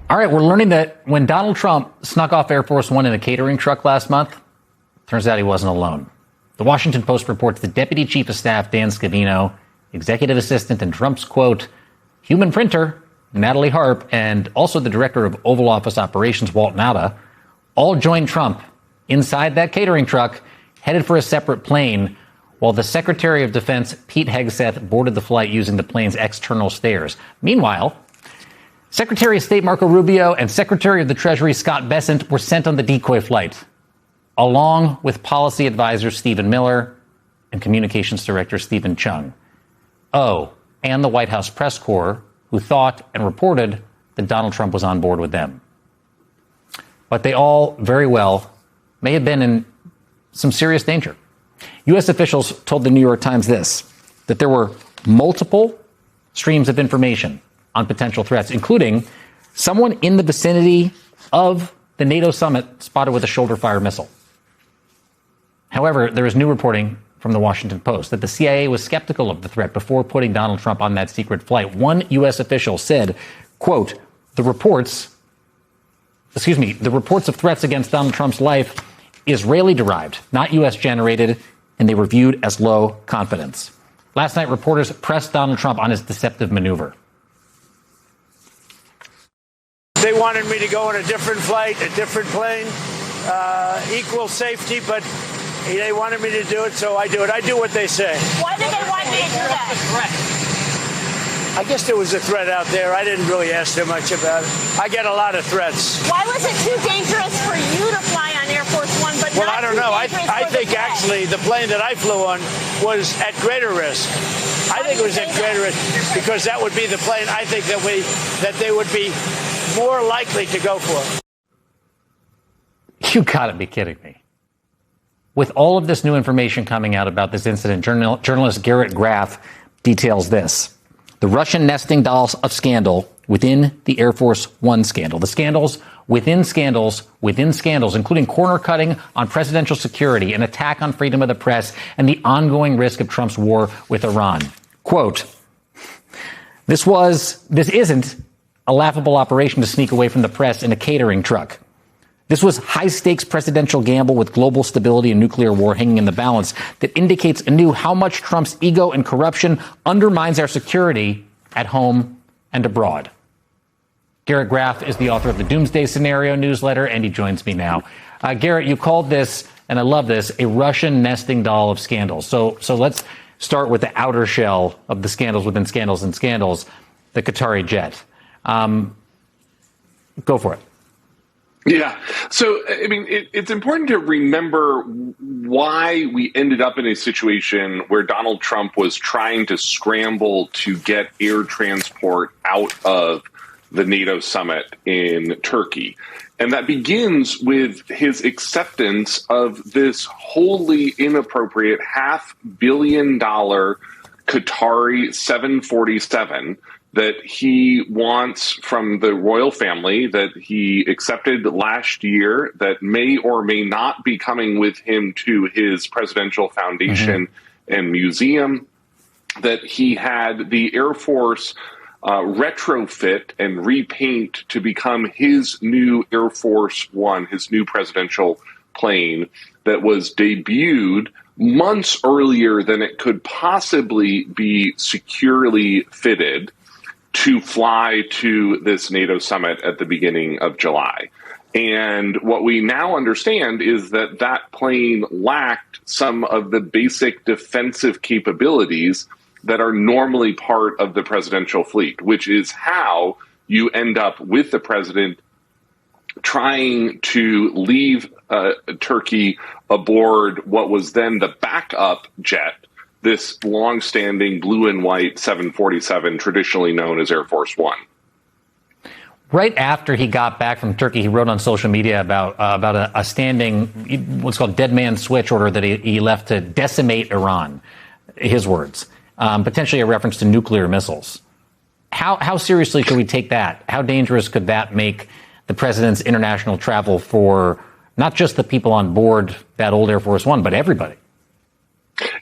All right, we're learning that when Donald Trump snuck off Air Force One in a catering truck last month, turns out he wasn't alone. The Washington Post reports the Deputy Chief of Staff, Dan Scavino, Executive Assistant and Trump's, quote, human printer, Natalie Harp, and also the Director of Oval Office Operations, Walt Nauta, all joined Trump inside that catering truck, headed for a separate plane, while the Secretary of Defense, Pete Hegseth, boarded the flight using the plane's external stairs. Meanwhile, Secretary of State Marco Rubio and Secretary of the Treasury Scott Bessent were sent on the decoy flight, along with Policy Advisor Stephen Miller and Communications Director Stephen Chung. Oh, and the White House press corps, who thought and reported that Donald Trump was on board with them. But they all very well may have been in some serious danger. U.S. officials told the New York Times this, that there were multiple streams of information on potential threats, including someone in the vicinity of the NATO summit spotted with a shoulder-fire missile. However, there is new reporting from the Washington Post that the CIA was skeptical of the threat before putting Donald Trump on that secret flight. One U.S. official said, quote, the reports of threats against Donald Trump's life Israeli-derived, not U.S. generated, and they were viewed as low confidence. Last night, reporters pressed Donald Trump on his deceptive maneuver. They wanted me to go on a different flight, a different plane, equal safety, but they wanted me to do it, so I do it. I do what they say. Why did they want you to do that? I guess there was a threat out there. I didn't really ask them much about it. I get a lot of threats. Why was it too dangerous for you to fly on Air Force One, but well, not I don't know. I think the actually the plane that I flew on was at greater risk. I think it was at greater risk because that would be the plane I think that they would be more likely to go for. You gotta be kidding me. With all of this new information coming out about this incident, journalist Garrett Graff details this. The Russian nesting dolls of scandal within the Air Force One scandal. The scandals within scandals within scandals, including corner cutting on presidential security, an attack on freedom of the press, and the ongoing risk of Trump's war with Iran. Quote, this isn't a laughable operation to sneak away from the press in a catering truck. This was high-stakes presidential gamble with global stability and nuclear war hanging in the balance that indicates anew how much Trump's ego and corruption undermines our security at home and abroad. Garrett Graff is the author of the Doomsday Scenario newsletter, and he joins me now. Garrett, you called this, and I love this, a Russian nesting doll of scandals. So let's start with the outer shell of the scandals within scandals and scandals, the Qatari jet. Go for it. Yeah. So, I mean, it's important to remember why we ended up in a situation where Donald Trump was trying to scramble to get air transport out of the NATO summit in Turkey. And that begins with his acceptance of this wholly inappropriate $500 million Qatari 747 that he wants from the royal family, that he accepted last year, that may or may not be coming with him to his presidential foundation and museum, that he had the Air Force retrofit and repaint to become his new Air Force One, his new presidential plane that was debuted months earlier than it could possibly be securely fitted to fly to this NATO summit at the beginning of July. And what we now understand is that that plane lacked some of the basic defensive capabilities that are normally part of the presidential fleet, which is how you end up with the president trying to leave Turkey aboard what was then the backup jet, this long-standing blue and white 747, traditionally known as Air Force One. Right after he got back from Turkey, he wrote on social media about a standing, what's called dead man switch order that he left to decimate Iran, his words, potentially a reference to nuclear missiles. How seriously should we take that? How dangerous could that make the president's international travel for not just the people on board that old Air Force One, but everybody?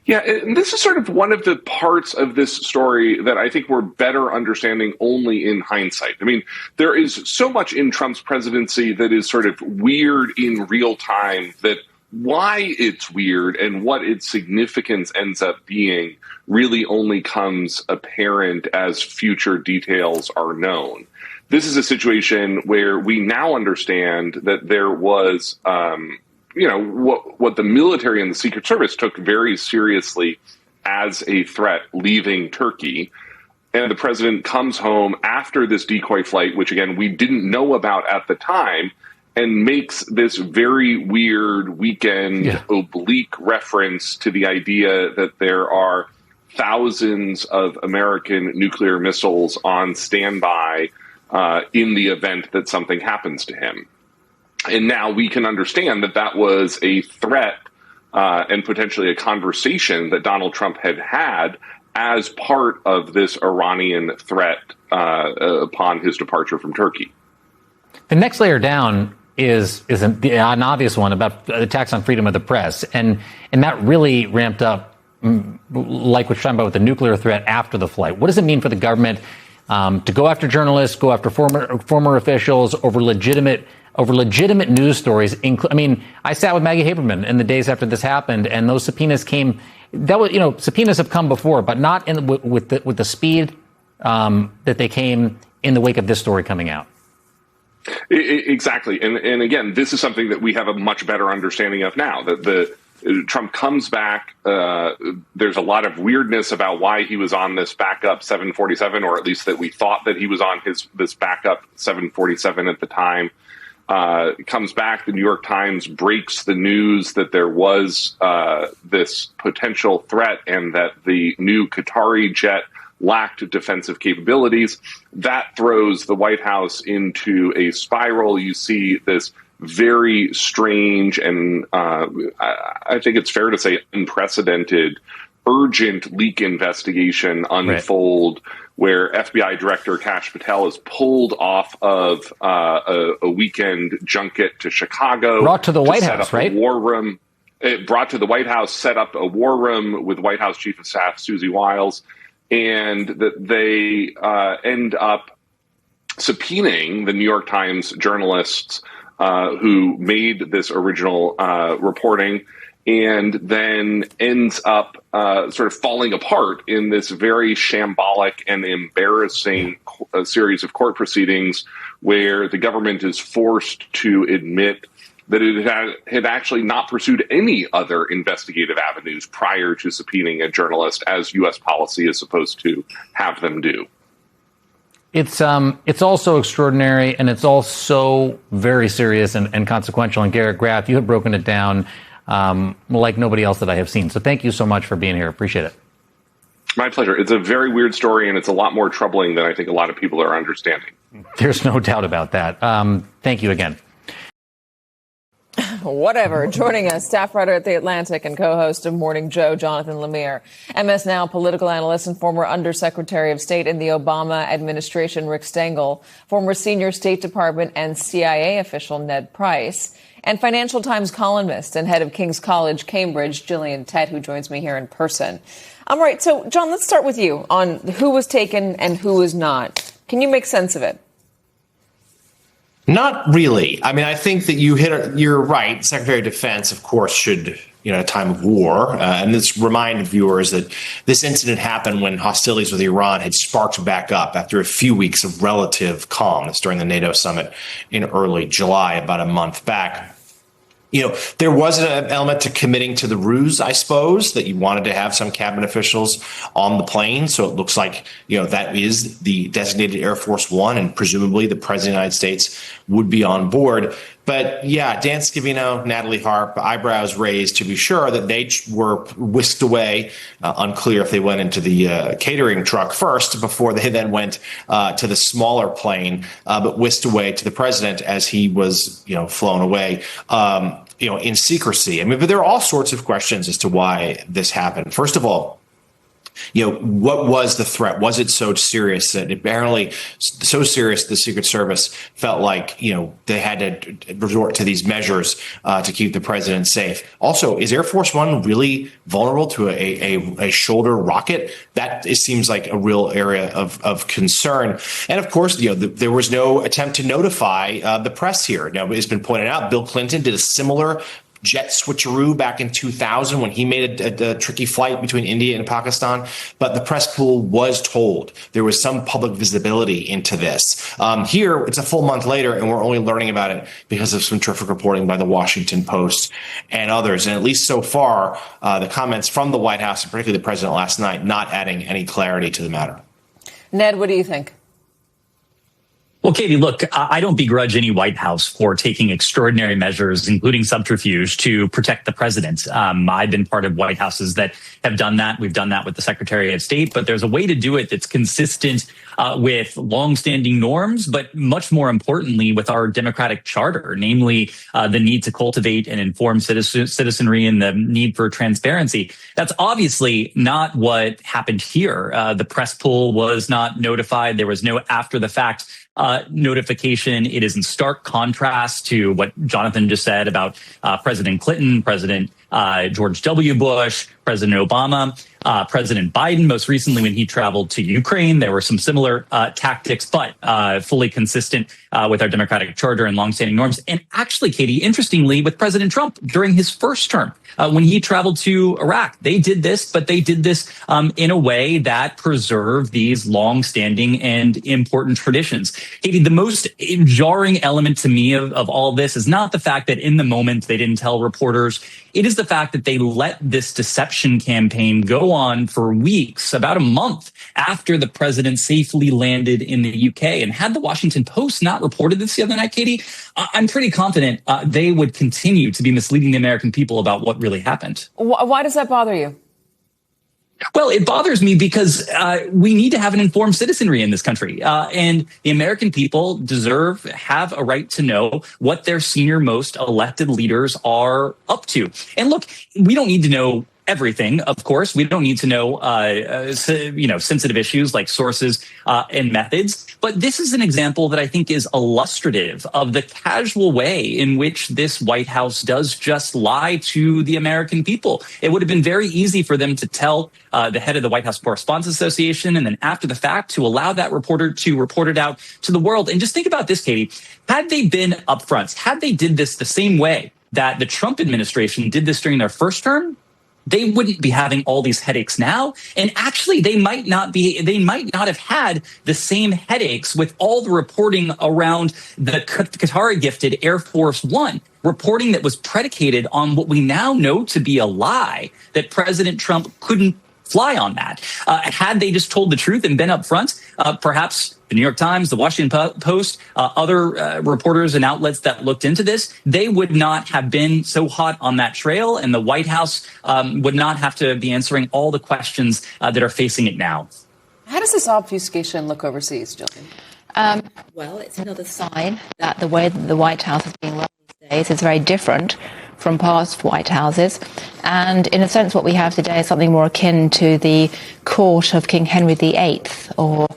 Yeah, and this is sort of one of the parts of this story that I think we're better understanding only in hindsight. I mean, there is so much in Trump's presidency that is sort of weird in real time that why it's weird and what its significance ends up being really only comes apparent as future details are known. This is a situation where we now understand that there was what the military and the Secret Service took very seriously as a threat leaving Turkey. And the president comes home after this decoy flight, which, again, we didn't know about at the time, and makes this very weird weekend oblique reference to the idea that there are thousands of American nuclear missiles on standby in the event that something happens to him. And now we can understand that that was a threat and potentially a conversation that Donald Trump had as part of this Iranian threat upon his departure from Turkey. The next layer down is an obvious one about attacks on freedom of the press. And that really ramped up, like what you're talking about with the nuclear threat after the flight. What does it mean for the government to go after journalists, go after former officials over legitimate news stories? I mean, I sat with Maggie Haberman in the days after this happened, and those subpoenas came. Subpoenas have come before, but not with the speed that they came in the wake of this story coming out. Exactly, and again, this is something that we have a much better understanding of now. That Trump comes back. There's a lot of weirdness about why he was on this backup 747, or at least that we thought that he was on this backup 747 at the time. Comes back. The New York Times breaks the news that there was this potential threat and that the new Qatari jet lacked defensive capabilities. That throws the White House into a spiral. You see this very strange and I think it's fair to say unprecedented, urgent leak investigation unfold, where FBI Director Kash Patel is pulled off of a weekend junket to Chicago. Brought to the White House, right? War room. It brought to the White House, set up a war room with White House Chief of Staff Susie Wiles, and that they end up subpoenaing the New York Times journalists who made this original reporting, and then ends up sort of falling apart in this very shambolic and embarrassing series of court proceedings where the government is forced to admit that it had actually not pursued any other investigative avenues prior to subpoenaing a journalist, as U.S. policy is supposed to have them do. It's also extraordinary, and it's also very serious and consequential. And Garrett Graff, you have broken it down like nobody else that I have seen. So thank you so much for being here. Appreciate it. My pleasure. It's a very weird story, and it's a lot more troubling than I think a lot of people are understanding. There's no doubt about that. Thank you again. Whatever. Joining us, staff writer at The Atlantic and co-host of Morning Joe, Jonathan Lemire. MS Now political analyst and former Undersecretary of State in the Obama administration, Rick Stengel, former senior State Department and CIA official, Ned Price, and Financial Times columnist and head of King's College, Cambridge, Gillian Tett, who joins me here in person. All right. So, John, let's start with you on who was taken and who was not. Can you make sense of it? Not really. I mean, I think that you're right. Secretary of Defense, of course, should, at a time of war. And let's remind viewers that this incident happened when hostilities with Iran had sparked back up after a few weeks of relative calmness during the NATO summit in early July, about a month back. There was an element to committing to the ruse, I suppose, that you wanted to have some cabinet officials on the plane. So it looks like, that is the designated Air Force One, and presumably the president of the United States would be on board. But yeah, Dan Scavino, Natalie Harp, eyebrows raised to be sure that they were whisked away. Unclear if they went into the catering truck first before they then went to the smaller plane, but whisked away to the president as he was, flown away. In secrecy. I mean, but there are all sorts of questions as to why this happened. First of all, What was the threat? Was it so serious that apparently so serious the Secret Service felt like, they had to resort to these measures to keep the president safe? Also, is Air Force One really vulnerable to a shoulder rocket? That seems like a real area of concern. And of course, there was no attempt to notify the press here. Now, it's been pointed out, Bill Clinton did a similar jet switcheroo back in 2000 when he made a tricky flight between India and Pakistan. But the press pool was told. There was some public visibility into this. Here, it's a full month later, and we're only learning about it because of some terrific reporting by the Washington Post and others. And at least so far, the comments from the White House, and particularly the president last night, not adding any clarity to the matter. Ned, what do you think? Well, Katie, look, I don't begrudge any White House for taking extraordinary measures, including subterfuge, to protect the president. I've been part of White Houses that have done that. We've done that with the Secretary of State, but there's a way to do it that's consistent with longstanding norms, but much more importantly, with our democratic charter, namely the need to cultivate and inform citizenry and the need for transparency. That's obviously not what happened here. The press pool was not notified. There was no after the fact notification. It is in stark contrast to what Jonathan just said about President Clinton, President George W. Bush, President Obama, President Biden, most recently when he traveled to Ukraine. There were some similar tactics, but fully consistent with our democratic charter and longstanding norms. And actually, Katie, interestingly, with President Trump during his first term, when he traveled to Iraq, they did this, but they did this in a way that preserved these longstanding and important traditions. Katie, the most jarring element to me of all this is not the fact that in the moment they didn't tell reporters. It is the fact that they let this deception campaign go on for weeks, about a month after the president safely landed in the UK. And had the Washington Post not reported this the other night, Katie, I'm pretty confident they would continue to be misleading the American people about what really happened. Why does that bother you? Well, it bothers me because we need to have an informed citizenry in this country. And the American people have a right to know what their senior most elected leaders are up to. And look, we don't need to know everything, of course. We don't need to know, sensitive issues like sources and methods. But this is an example that I think is illustrative of the casual way in which this White House does just lie to the American people. It would have been very easy for them to tell the head of the White House Correspondents Association, and then after the fact to allow that reporter to report it out to the world. And just think about this, Katie. Had they been upfront, had they did this the same way that the Trump administration did this during their first term, they wouldn't be having all these headaches now. And actually, they might not have had the same headaches with all the reporting around the Qatari gifted Air Force One, reporting that was predicated on what we now know to be a lie, that President Trump couldn't fly on that. Had they just told the truth and been upfront, perhaps the New York Times, the Washington Post, other reporters and outlets that looked into this, they would not have been so hot on that trail, and the White House would not have to be answering all the questions that are facing it now. How does this obfuscation look overseas, Jillian? Well, it's another sign that the way that the White House is being run these days is very different from past White Houses. And in a sense, what we have today is something more akin to the court of King Henry VIII or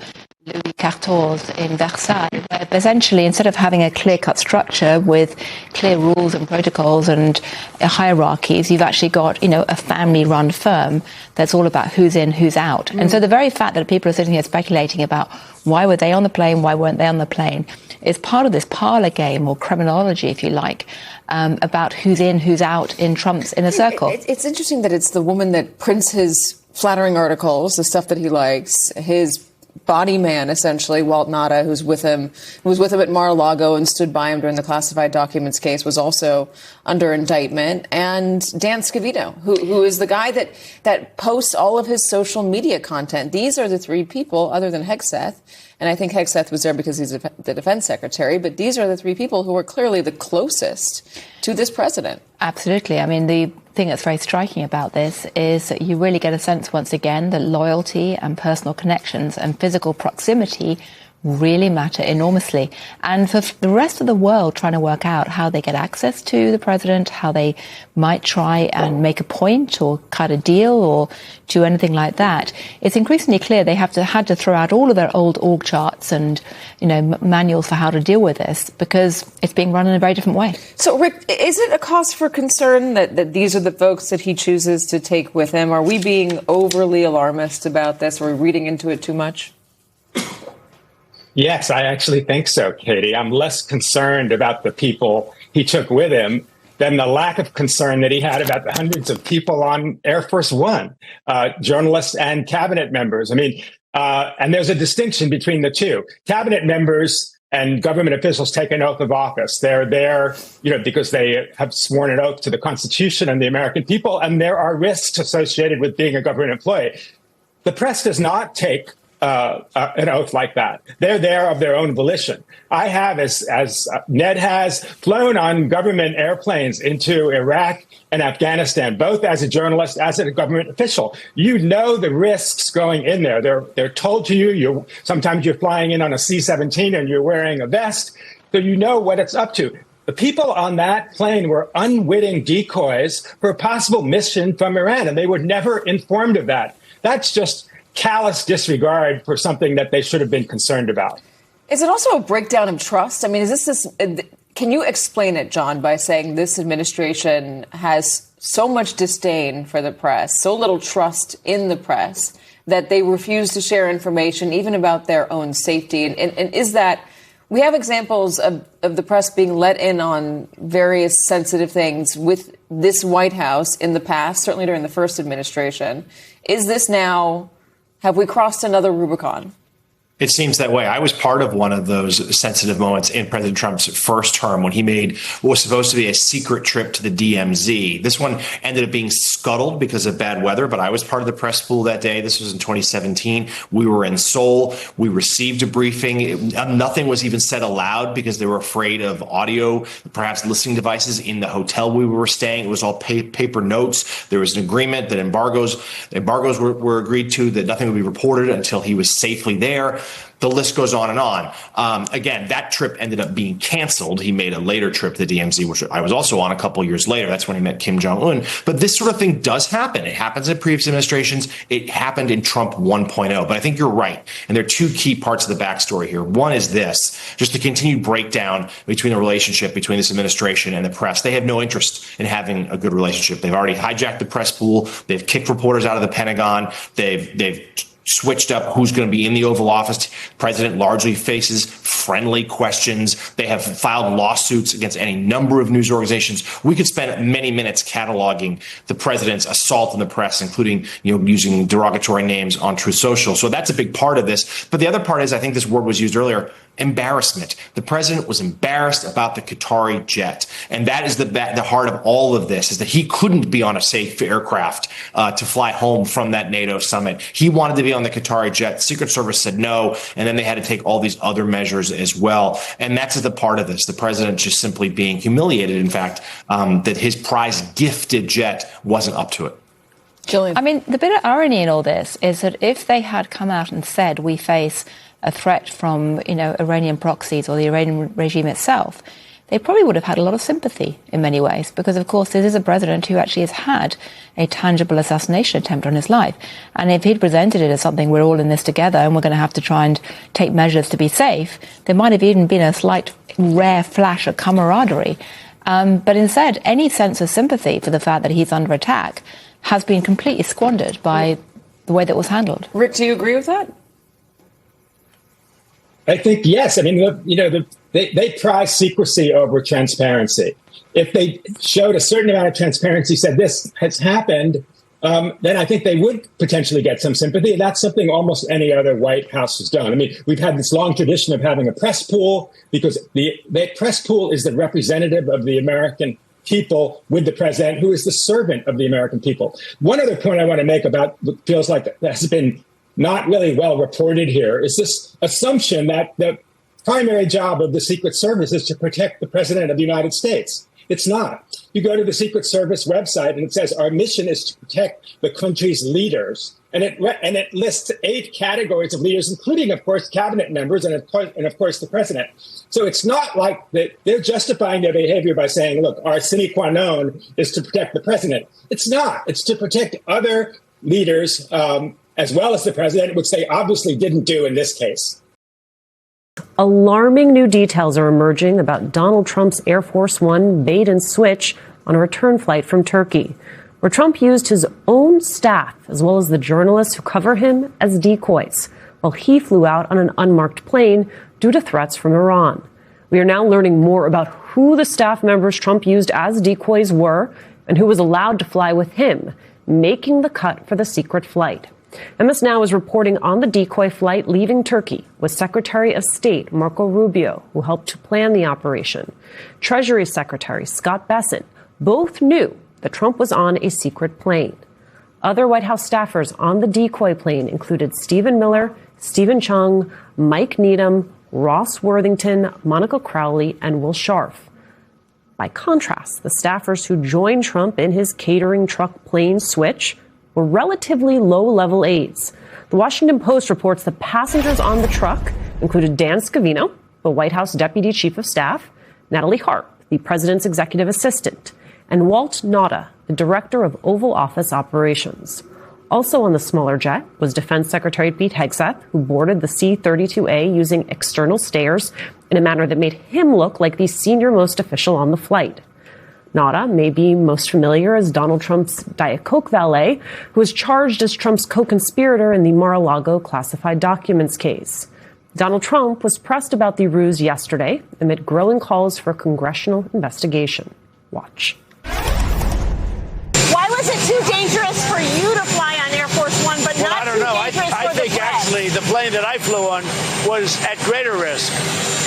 Louis XIV in Versailles, where essentially, instead of having a clear-cut structure with clear rules and protocols and hierarchies, you've actually got, a family-run firm that's all about who's in, who's out. And so the very fact that people are sitting here speculating about why were they on the plane, why weren't they on the plane, is part of this parlor game or criminology, if you like, about who's in, who's out in Trump's inner circle. It's interesting that it's the woman that prints his flattering articles, the stuff that he likes, his body man, essentially, Walt Nauta, who was with him at Mar-a-Lago and stood by him during the classified documents case, was also under indictment. And Dan Scavino, who is the guy that posts all of his social media content. These are the three people, other than Hegseth. And I think Hegseth was there because he's the defense secretary. But these are the three people who are clearly the closest to this president. Absolutely. I mean, the thing that's very striking about this is that you really get a sense, once again, that loyalty and personal connections and physical proximity really matter enormously. And for the rest of the world trying to work out how they get access to the president, how they might try and make a point or cut a deal or do anything like that, it's increasingly clear they had to throw out all of their old org charts and, manuals for how to deal with this because it's being run in a very different way. So, Rick, is it a cause for concern that these are the folks that he chooses to take with him? Are we being overly alarmist about this? Are we reading into it too much? Yes, I actually think so, Katie. I'm less concerned about the people he took with him than the lack of concern that he had about the hundreds of people on Air Force One, journalists and cabinet members. And there's a distinction between the two. Cabinet members and government officials take an oath of office. They're there, because they have sworn an oath to the Constitution and the American people, and there are risks associated with being a government employee. The press does not take an oath like that. They're there of their own volition. I have, as Ned has, flown on government airplanes into Iraq and Afghanistan, both as a journalist, as a government official. You know the risks going in there. They're told to you. Sometimes you're flying in on a C-17 and you're wearing a vest, so you know what it's up to. The people on that plane were unwitting decoys for a possible mission from Iran, and they were never informed of that. That's just callous disregard for something that they should have been concerned about. Is it also a breakdown of trust? Can you explain it, John, by saying this administration has so much disdain for the press, so little trust in the press, that they refuse to share information even about their own safety? And is that, we have examples of the press being let in on various sensitive things with this White House in the past, certainly during the first administration. Is this now, have we crossed another Rubicon? It seems that way. I was part of one of those sensitive moments in President Trump's first term when he made what was supposed to be a secret trip to the DMZ. This one ended up being scuttled because of bad weather, but I was part of the press pool that day. This was in 2017. We were in Seoul. We received a briefing. Nothing was even said aloud because they were afraid of audio, perhaps listening devices in the hotel we were staying. It was all paper notes. There was an agreement that embargoes were agreed to, that nothing would be reported until he was safely there. The list goes on and on. Again, that trip ended up being canceled. He made a later trip to the DMZ, which I was also on a couple of years later. That's when he met Kim Jong-un. But this sort of thing does happen. It happens in previous administrations. It happened in Trump 1.0. But I think you're right. And there are two key parts of the backstory here. One is this, just the continued breakdown between the relationship between this administration and the press. They have no interest in having a good relationship. They've already hijacked the press pool. They've kicked reporters out of the Pentagon. They've switched up who's going to be in the Oval Office. President largely faces friendly questions. They have filed lawsuits against any number of news organizations. We could spend many minutes cataloging the president's assault on the press, including, using derogatory names on Truth Social. So that's a big part of this. But the other part is, I think this word was used earlier, embarrassment. The president was embarrassed about the Qatari jet. And that is the heart of all of this, is that he couldn't be on a safe aircraft to fly home from that NATO summit. He wanted to be on the Qatari jet. Secret Service said no. And then they had to take all these other measures as well. And that's the part of this. The president just simply being humiliated, in fact, that his prize gifted jet wasn't up to it. Gillian. The bit of irony in all this is that if they had come out and said we face a threat from, Iranian proxies or the Iranian regime itself, they probably would have had a lot of sympathy in many ways, because, of course, this is a president who actually has had a tangible assassination attempt on his life. And if he'd presented it as something, we're all in this together and we're going to have to try and take measures to be safe, there might have even been a slight rare flash of camaraderie. But instead, any sense of sympathy for the fact that he's under attack has been completely squandered by the way that was handled. Rick, do you agree with that? I think yes. They prize secrecy over transparency. If they showed a certain amount of transparency, said this has happened, then I think they would potentially get some sympathy. And that's something almost any other White House has done. We've had this long tradition of having a press pool, because the press pool is the representative of the American people with the president, who is the servant of the American people. One other point I want to make about what feels like that has been not really well reported here is this assumption that the primary job of the Secret Service is to protect the president of the United States. It's not. You go to the Secret Service website and it says our mission is to protect the country's leaders. And it lists 8 categories of leaders, including, of course, cabinet members and of course, the president. So it's not like they're justifying their behavior by saying, look, our sine qua non is to protect the president. It's not. It's to protect other leaders as well as the president, which they obviously didn't do in this case. Alarming new details are emerging about Donald Trump's Air Force One bait and switch on a return flight from Turkey, where Trump used his own staff, as well as the journalists who cover him, as decoys, while he flew out on an unmarked plane due to threats from Iran. We are now learning more about who the staff members Trump used as decoys were and who was allowed to fly with him, making the cut for the secret flight. MS Now is reporting on the decoy flight leaving Turkey with Secretary of State Marco Rubio, who helped to plan the operation. Treasury Secretary Scott Bessent both knew that Trump was on a secret plane. Other White House staffers on the decoy plane included Stephen Miller, Stephen Chung, Mike Needham, Ross Worthington, Monica Crowley, and Will Scharf. By contrast, the staffers who joined Trump in his catering truck plane switch were relatively low-level aides. The Washington Post reports the passengers on the truck included Dan Scavino, the White House Deputy Chief of Staff, Natalie Harp, the President's Executive Assistant, and Walt Nauta, the Director of Oval Office Operations. Also on the smaller jet was Defense Secretary Pete Hegseth, who boarded the C-32A using external stairs in a manner that made him look like the senior-most official on the flight. Nauta may be most familiar as Donald Trump's Diet Coke valet, who was charged as Trump's co-conspirator in the Mar-a-Lago classified documents case. Donald Trump was pressed about the ruse yesterday amid growing calls for a congressional investigation. Watch. Why was it too dangerous for you to fly on Air Force One, but not I don't know. too dangerous I for think the press? actually the plane that I flew on was at greater risk.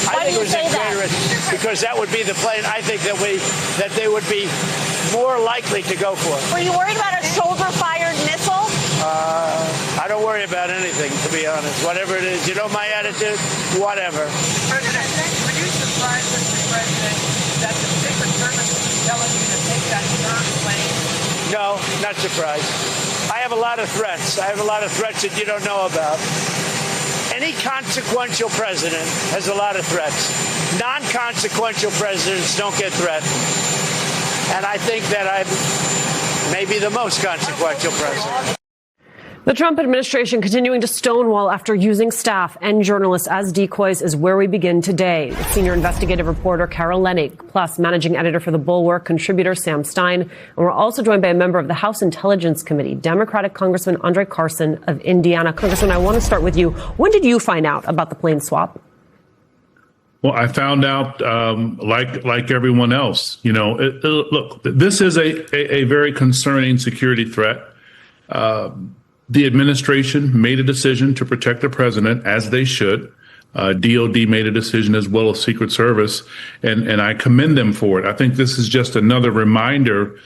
Why I think do it was you say at greater that? risk because that would be the plane I think that they would be more likely to go for. Were you worried about a shoulder-fired missile? I don't worry about anything, to be honest. Whatever it is, you know my attitude. Whatever. President, were you surprised, Mr. President, that the Secret Service was telling you to take that third plane? No, not surprised. I have a lot of threats. I have a lot of threats that you don't know about. Any consequential president has a lot of threats. Non-consequential presidents don't get threatened. And I think that I'm maybe the most consequential president. The Trump administration continuing to stonewall after using staff and journalists as decoys is where we begin today. With senior investigative reporter Carol Leonnig, plus managing editor for The Bulwark, contributor Sam Stein. And we're also joined by a member of the House Intelligence Committee, Democratic Congressman Andre Carson of Indiana. Congressman, I want to start with you. When did you find out about the plane swap? Well, I found out like everyone else. You know, look, this is a very concerning security threat. The administration made a decision to protect the president, as they should. DOD made a decision as well as Secret Service, and I commend them for it. I think this is just another reminder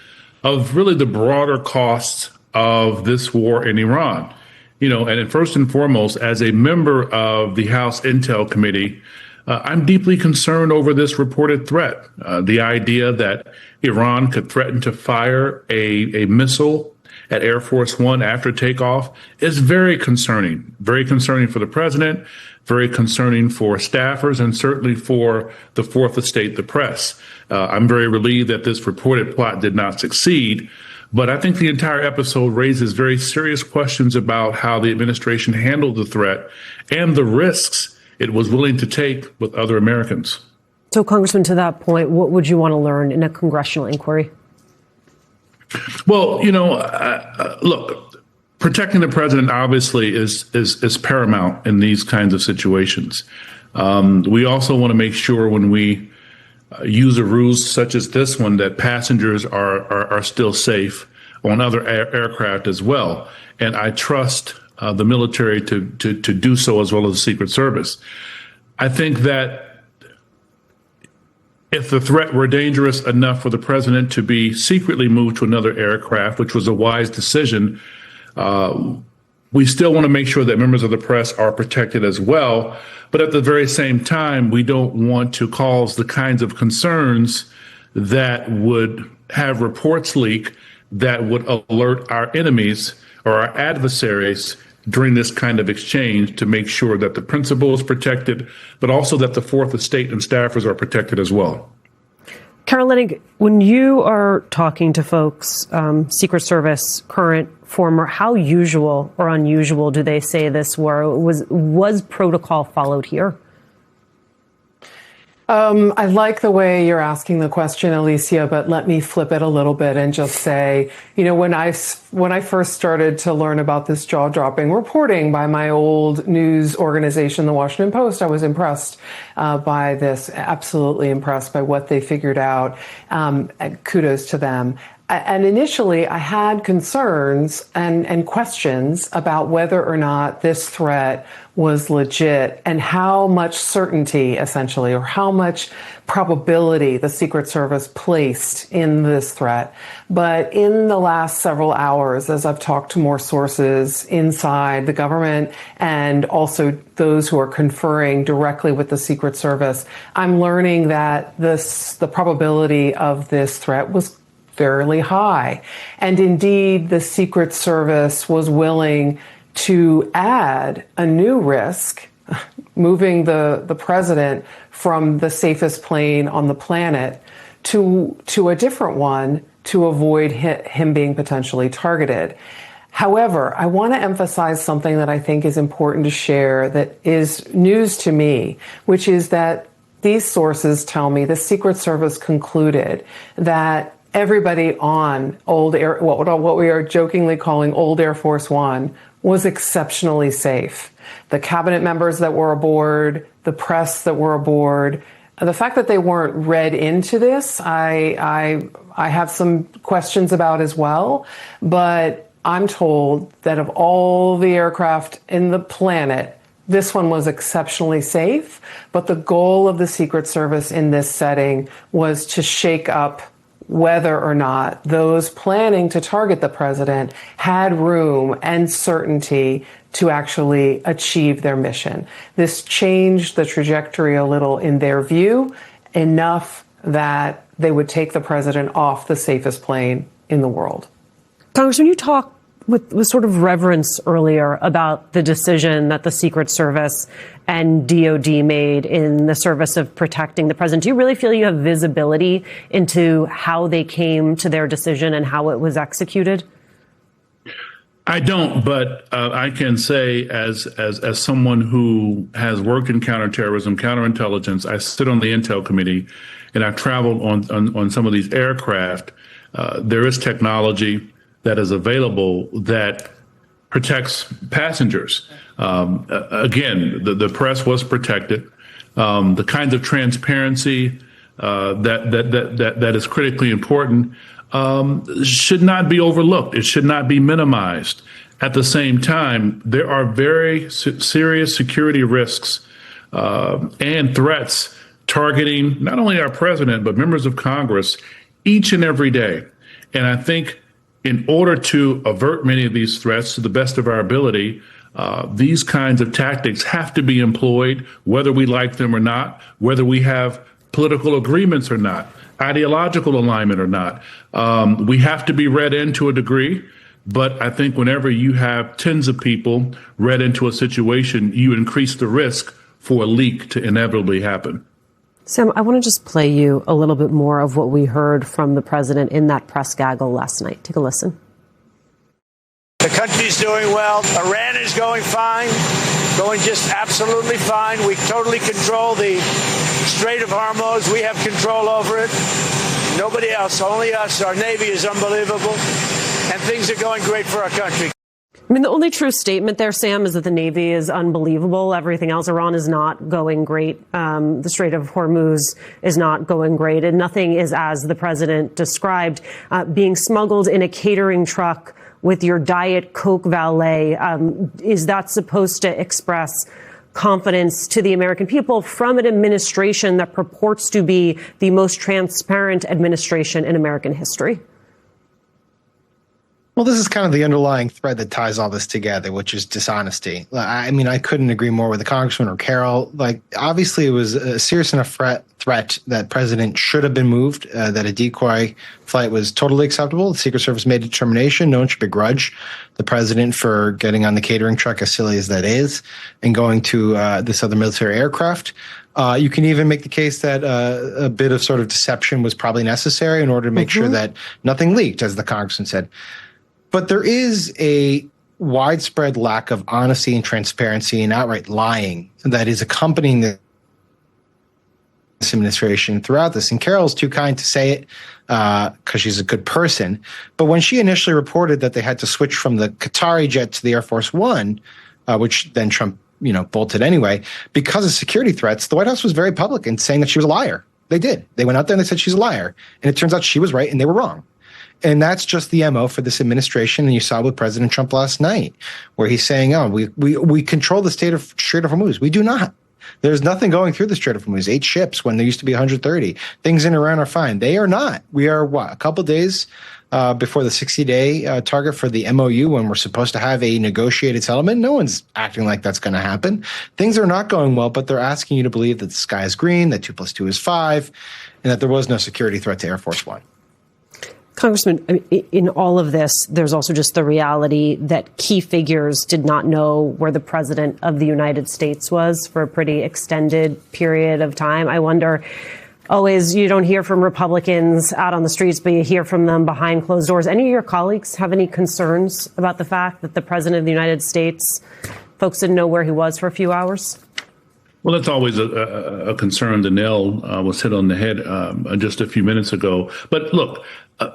of really the broader costs of this war in Iran. You know, and first and foremost, as a member of the House Intel Committee, I'm deeply concerned over this reported threat. The idea that Iran could threaten to fire a missile at Air Force One after takeoff is very concerning for the president, very concerning for staffers, and certainly for the fourth estate, the press. I'm very relieved that this reported plot did not succeed, but I think the entire episode raises very serious questions about how the administration handled the threat and the risks it was willing to take with other Americans. So, Congressman, to that point, what would you want to learn in a congressional inquiry? Well, you know, look, protecting the president obviously is paramount in these kinds of situations. We also want to make sure when we use a ruse such as this one that passengers are still safe on other aircraft as well. And I trust the military to do so, as well as the Secret Service. I think that if the threat were dangerous enough for the president to be secretly moved to another aircraft, which was a wise decision, we still want to make sure that members of the press are protected as well. But at the very same time, we don't want to cause the kinds of concerns that would have reports leak that would alert our enemies or our adversaries during this kind of exchange to make sure that the principal is protected, but also that the Fourth Estate and staffers are protected as well. Karen Lynning, when you are talking to folks, Secret Service, current, former, how usual or unusual do they say this was protocol followed here? I like the way you're asking the question, Alicia, but let me flip it a little bit and just say, when I first started to learn about this jaw-dropping reporting by my old news organization, the Washington Post, I was impressed by this, absolutely impressed by what they figured out. Kudos to them. And initially, I had concerns and questions about whether or not this threat was legit and how much certainty, essentially, or how much probability the Secret Service placed in this threat. But in the last several hours, as I've talked to more sources inside the government and also those who are conferring directly with the Secret Service, I'm learning that the probability of this threat was fairly high. And indeed, the Secret Service was willing to add a new risk, moving the president from the safest plane on the planet to a different one to avoid him being potentially targeted. However, I want to emphasize something that I think is important to share that is news to me, which is that these sources tell me the Secret Service concluded that everybody on what we are jokingly calling Old Air Force One was exceptionally safe. The cabinet members that were aboard, the press that were aboard, the fact that they weren't read into this, I have some questions about as well. But I'm told that of all the aircraft in the planet, this one was exceptionally safe. But the goal of the Secret Service in this setting was to shake up whether or not those planning to target the president had room and certainty to actually achieve their mission. This changed the trajectory a little in their view, enough that they would take the president off the safest plane in the world. Congressman, you talked with sort of reverence earlier about the decision that the Secret Service and DOD made in the service of protecting the president. Do you really feel you have visibility into how they came to their decision and how it was executed? I don't, but I can say as someone who has worked in counterterrorism, counterintelligence, I sit on the Intel Committee, and I've traveled on some of these aircraft. There is technology that is available that protects passengers. Again, the press was protected. The kinds of transparency that is critically important should not be overlooked. It should not be minimized. At the same time, there are very serious security risks and threats targeting not only our president, but members of Congress each and every day. And I think in order to avert many of these threats to the best of our ability, these kinds of tactics have to be employed, whether we like them or not, whether we have political agreements or not, ideological alignment or not. We have to be read in to a degree, but I think whenever you have tens of people read into a situation, you increase the risk for a leak to inevitably happen. Sam, I want to just play you a little bit more of what we heard from the president in that press gaggle last night. Take a listen. The country's doing well. Iran is going fine, going just absolutely fine. We totally control the Strait of Hormuz. We have control over it. Nobody else, only us. Our Navy is unbelievable, and things are going great for our country. I mean, the only true statement there, Sam, is that the Navy is unbelievable. Everything else, Iran is not going great. The Strait of Hormuz is not going great. And nothing is, as the president described, being smuggled in a catering truck with your Diet Coke valet. Is that supposed to express confidence to the American people from an administration that purports to be the most transparent administration in American history? Well, this is kind of the underlying thread that ties all this together, which is dishonesty. I mean, I couldn't agree more with the congressman or Carol. Like, obviously, it was a serious enough threat that president should have been moved, that a decoy flight was totally acceptable. The Secret Service made a determination. No one should begrudge the president for getting on the catering truck, as silly as that is, and going to this other military aircraft. You can even make the case that a bit of sort of deception was probably necessary in order to make sure that nothing leaked, as the congressman said. But there is a widespread lack of honesty and transparency and outright lying that is accompanying this administration throughout this. And Carol's too kind to say it because she's a good person. But when she initially reported that they had to switch from the Qatari jet to the Air Force One, which then Trump, bolted anyway, because of security threats, the White House was very public in saying that she was a liar. They did. They went out there and they said she's a liar. And it turns out she was right and they were wrong. And that's just the MO for this administration. And you saw with President Trump last night, where he's saying, we control the Strait of Hormuz. We do not. There's nothing going through the Strait of Hormuz. 8 ships when there used to be 130. Things in Iran are fine. They are not. We are, a couple days before the 60-day target for the MOU when we're supposed to have a negotiated settlement. No one's acting like that's going to happen. Things are not going well, but they're asking you to believe that the sky is green, that 2 + 2 is 5, and that there was no security threat to Air Force One. Congressman, in all of this, there's also just the reality that key figures did not know where the president of the United States was for a pretty extended period of time. I wonder, always, you don't hear from Republicans out on the streets, but you hear from them behind closed doors. Any of your colleagues have any concerns about the fact that the president of the United States, folks didn't know where he was for a few hours? Well, that's always a concern. The nail was hit on the head just a few minutes ago. But look,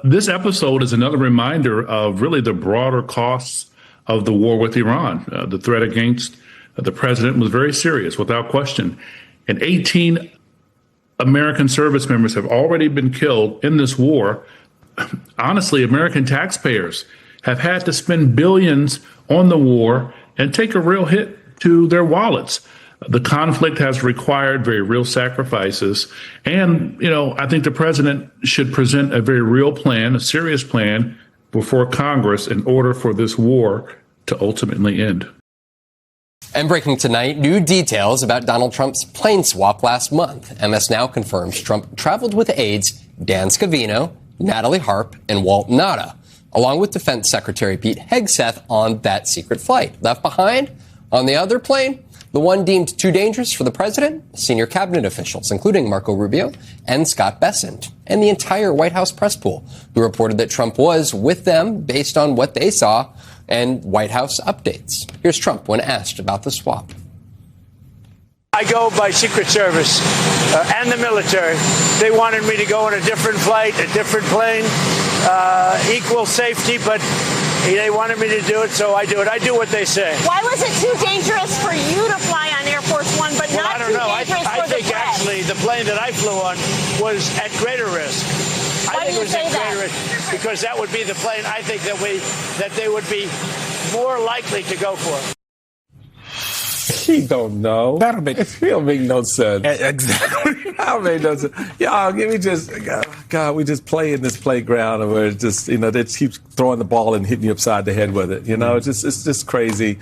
this episode is another reminder of really the broader costs of the war with Iran. The threat against the president was very serious, without question. And 18 American service members have already been killed in this war. Honestly, American taxpayers have had to spend billions on the war and take a real hit to their wallets. The conflict has required very real sacrifices. And, I think the president should present a very real plan, a serious plan before Congress in order for this war to ultimately end. And breaking tonight, new details about Donald Trump's plane swap last month. MS Now confirms Trump traveled with aides Dan Scavino, Natalie Harp, and Walt Nauta, along with Defense Secretary Pete Hegseth on that secret flight. Left behind on the other plane, the one deemed too dangerous for the president, senior cabinet officials, including Marco Rubio and Scott Bessent, and the entire White House press pool, who reported that Trump was with them based on what they saw and White House updates. Here's Trump when asked about the swap. I go by Secret Service and the military. They wanted me to go on a different flight, a different plane, equal safety, but they wanted me to do it, so I do it. I do what they say. Why was it too dangerous for you to fly on Air Force One, but not too dangerous for the press? I think actually the plane that I flew on was at greater risk. Why do you say that? Because that would be the plane I think that they would be more likely to go for. He don't know. That'll make no sense. Exactly. That'll make no sense. Y'all, we just play in this playground where it's just, they keep throwing the ball and hitting you upside the head with it. It's just crazy.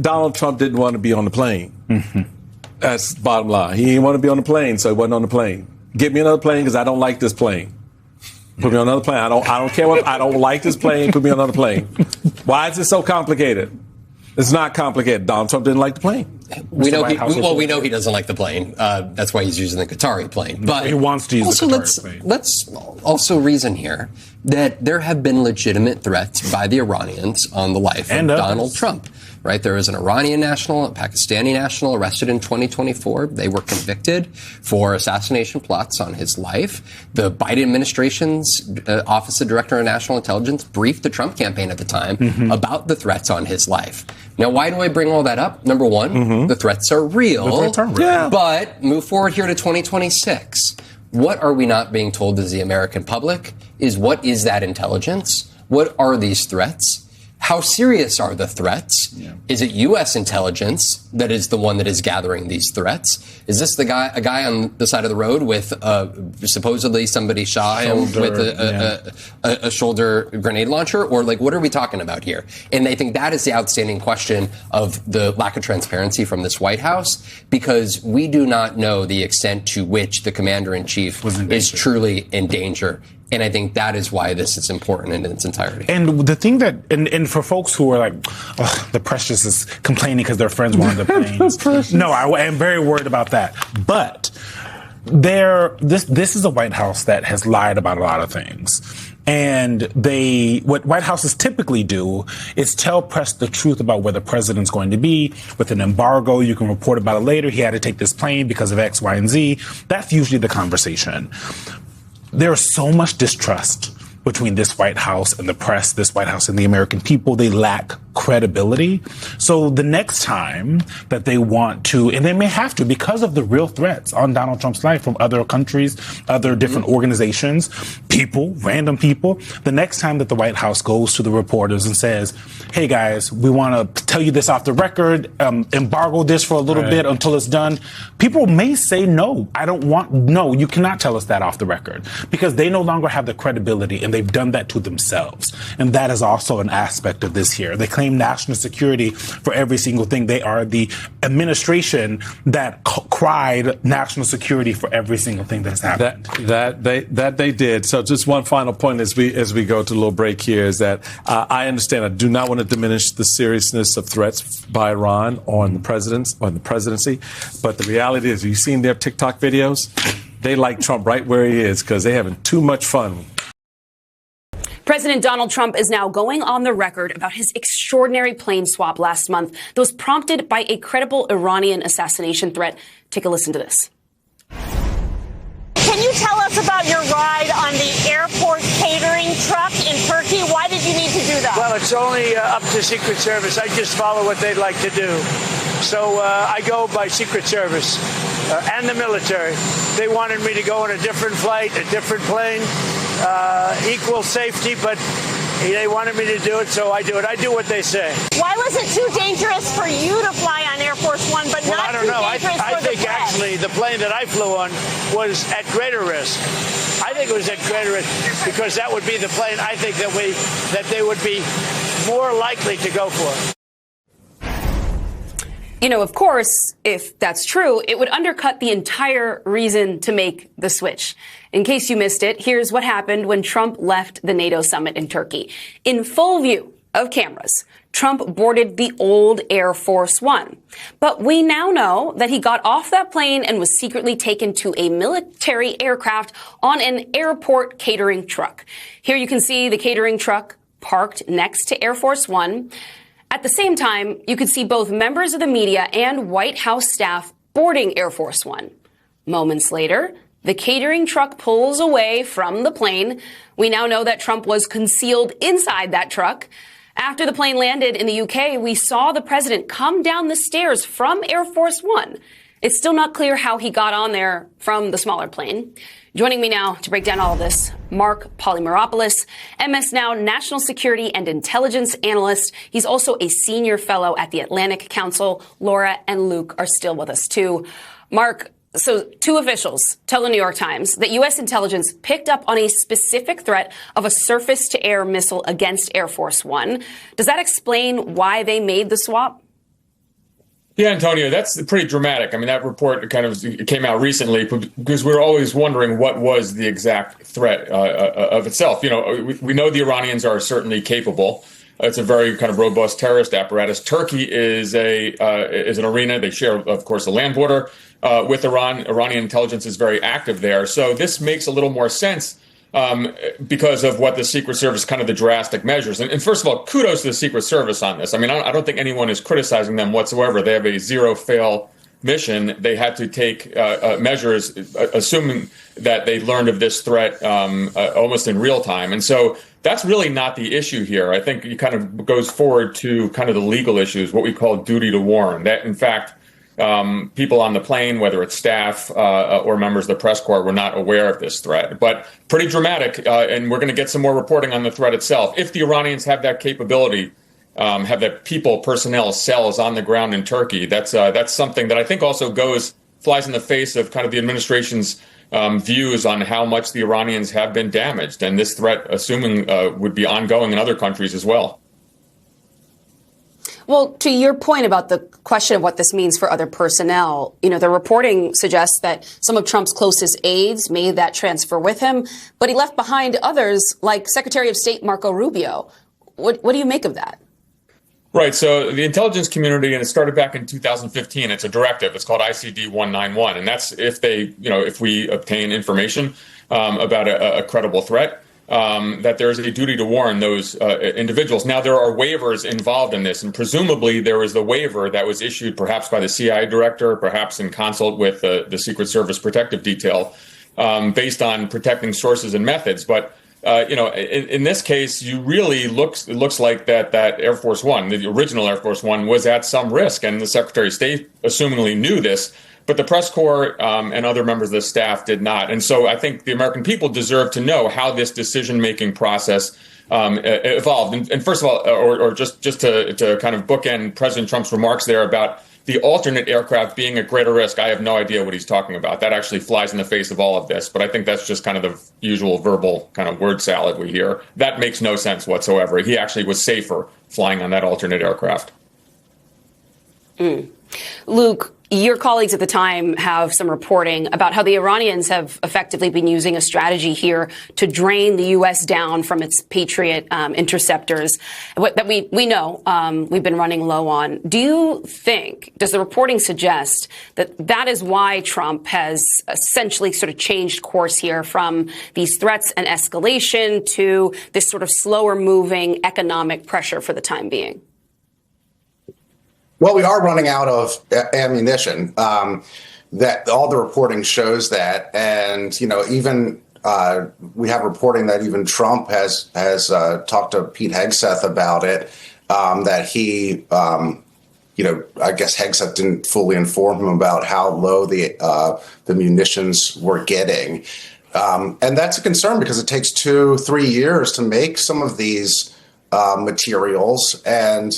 Donald Trump didn't want to be on the plane. Mm-hmm. That's the bottom line. He didn't want to be on the plane, so he wasn't on the plane. Get me another plane because I don't like this plane. Put me on another plane. I don't care what. I don't like this plane. Put me on another plane. Why is it so complicated? It's not complicated. Donald Trump didn't like the plane. We know he doesn't like the plane. That's why he's using the Qatari plane. But he wants to use the Qatari plane. Let's also reason here that there have been legitimate threats by the Iranians on the life of Donald Trump. Right? There was an Iranian national, a Pakistani national arrested in 2024. They were convicted for assassination plots on his life. The Biden administration's Office of Director of National Intelligence briefed the Trump campaign at the time about the threats on his life. Now, why do I bring all that up? Number one, the threats are real. The threats are real. Yeah. But move forward here to 2026. What are we not being told as the American public is what is that intelligence? What are these threats? how serious are the threats? Yeah. Is it U.S. intelligence that is the one that is gathering these threats? Is this a guy on the side of the road with supposedly somebody shot him with a shoulder grenade launcher? Or like, what are we talking about here? And I think that is the outstanding question of the lack of transparency from this White House, because we do not know the extent to which the commander-in-chief is truly in danger. And I think that is why this is important in its entirety. And the thing that, and for folks who are like, oh, the press just is complaining because their friends were on the planes. No, I am very worried about that. But this is a White House that has lied about a lot of things. And what White Houses typically do is tell press the truth about where the president's going to be. With an embargo, you can report about it later. He had to take this plane because of X, Y, and Z. That's usually the conversation. There is so much distrust between this White House and the press, this White House and the American people. They lack credibility. So the next time that they want to, and they may have to because of the real threats on Donald Trump's life from other countries, other different organizations, people, random people, the next time that the White House goes to the reporters and says, hey guys, we want to tell you this off the record, embargo this for a little bit until it's done, people may say no. No, you cannot tell us that off the record, because they no longer have the credibility, and they've done that to themselves. And that is also an aspect of this here. They claim national security for every single thing. They are the administration that cried national security for every single thing that's happened. That they did. So just one final point as we go to a little break here is that I understand. I do not want to diminish the seriousness of threats by Iran on the presidency, but the reality is, you've seen their TikTok videos. They like Trump right where he is because they're having too much fun. President Donald Trump is now going on the record about his extraordinary plane swap last month that was prompted by a credible Iranian assassination threat. Take a listen to this. Can you tell us about your ride on the airport catering truck in Turkey? Why did you need to do that? Well, it's only up to Secret Service. I just follow what they'd like to do. So I go by Secret Service and the military. They wanted me to go on a different flight, a different plane, equal safety, but they wanted me to do it, so I do it. I do what they say. Why was it too dangerous for you to fly on Air Force One, but not too dangerous for the press? I think actually the plane that I flew on was at greater risk. I think it was at greater risk because that would be the plane I think that they would be more likely to go for. You know, of course, if that's true, it would undercut the entire reason to make the switch. In case you missed it, here's what happened when Trump left the NATO summit in Turkey. In full view of cameras, Trump boarded the old Air Force One. But we now know that he got off that plane and was secretly taken to a military aircraft on an airport catering truck. Here you can see the catering truck parked next to Air Force One. At the same time, you could see both members of the media and White House staff boarding Air Force One. Moments later, the catering truck pulls away from the plane. We now know that Trump was concealed inside that truck. After the plane landed in the UK, we saw the president come down the stairs from Air Force One. It's still not clear how he got on there from the smaller plane. Joining me now to break down all of this, Mark Polymeropoulos, MS Now national security and intelligence analyst. He's also a senior fellow at the Atlantic Council. Laura and Luke are still with us too. Mark, so two officials tell the New York Times that U.S. intelligence picked up on a specific threat of a surface-to-air missile against Air Force One. Does that explain why they made the swap? Yeah, Antonio, that's pretty dramatic. I mean, that report kind of came out recently because we were always wondering what was the exact threat of itself. You know, we know the Iranians are certainly capable. It's a very kind of robust terrorist apparatus. Turkey is an arena. They share, of course, a land border with Iran. Iranian intelligence is very active there. So this makes a little more sense because of what the Secret Service, kind of the drastic measures. And first of all, kudos to the Secret Service on this. I mean, I don't think anyone is criticizing them whatsoever. They have a zero-fail mission. They had to take measures, assuming that they learned of this threat almost in real time. And so that's really not the issue here. I think it kind of goes forward to kind of the legal issues, what we call duty to warn. That, in fact, people on the plane, whether it's staff or members of the press corps, were not aware of this threat. But pretty dramatic, and we're going to get some more reporting on the threat itself. If the Iranians have that capability have that personnel cells on the ground in Turkey. That's something that I think also flies in the face of kind of the administration's views on how much the Iranians have been damaged. And this threat, assuming would be ongoing in other countries as well. Well, to your point about the question of what this means for other personnel, the reporting suggests that some of Trump's closest aides made that transfer with him, but he left behind others like Secretary of State Marco Rubio. What do you make of that? Right. So the intelligence community, and it started back in 2015. It's a directive. It's called ICD 191. And that's if we obtain information about a credible threat, that there's a duty to warn those individuals. Now, there are waivers involved in this, and presumably there was the waiver that was issued perhaps by the CIA director, perhaps in consult with the Secret Service Protective Detail, based on protecting sources and methods. But in this case, it looks like that Air Force One, the original Air Force One, was at some risk, and the Secretary of State assumingly knew this. But the press corps and other members of the staff did not. And so I think the American people deserve to know how this decision-making process evolved. And first of all, or just to kind of bookend President Trump's remarks there about the alternate aircraft being at greater risk, I have no idea what he's talking about. That actually flies in the face of all of this. But I think that's just kind of the usual verbal kind of word salad we hear. That makes no sense whatsoever. He actually was safer flying on that alternate aircraft. Luke, your colleagues at the time have some reporting about how the Iranians have effectively been using a strategy here to drain the U.S. down from its Patriot interceptors that we know we've been running low on. Does the reporting suggest that is why Trump has essentially sort of changed course here from these threats and escalation to this sort of slower moving economic pressure for the time being? Well, we are running out of ammunition. That all the reporting shows that, and even we have reporting that even Trump has talked to Pete Hegseth about it. That he, I guess Hegseth didn't fully inform him about how low the munitions were getting, and that's a concern because it takes 2-3 years to make some of these materials, and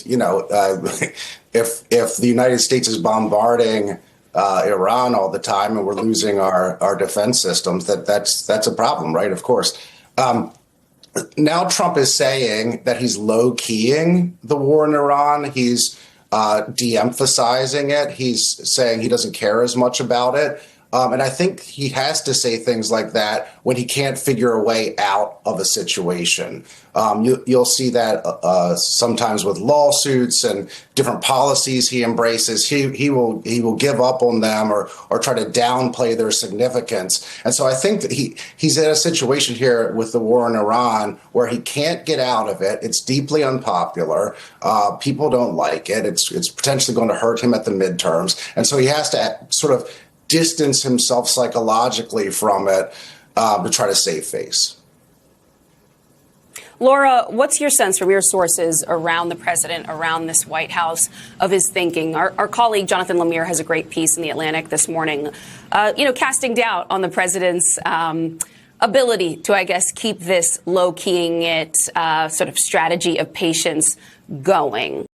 if the United States is bombarding Iran all the time and we're losing our defense systems, that's a problem, right? Of course. Now Trump is saying that he's low-keying the war in Iran. He's de-emphasizing it. He's saying he doesn't care as much about it. And I think he has to say things like that when he can't figure a way out of a situation. You'll see that sometimes with lawsuits and different policies he embraces. He will give up on them or try to downplay their significance. And so I think that he's in a situation here with the war in Iran where he can't get out of it. It's deeply unpopular. People don't like it. It's potentially going to hurt him at the midterms. And so he has to sort of distance himself psychologically from it to try to save face. Laura, what's your sense from your sources around the president, around this White House, of his thinking? Our colleague Jonathan Lemire has a great piece in The Atlantic this morning, casting doubt on the president's ability to, I guess, keep this low-keying it sort of strategy of patience going.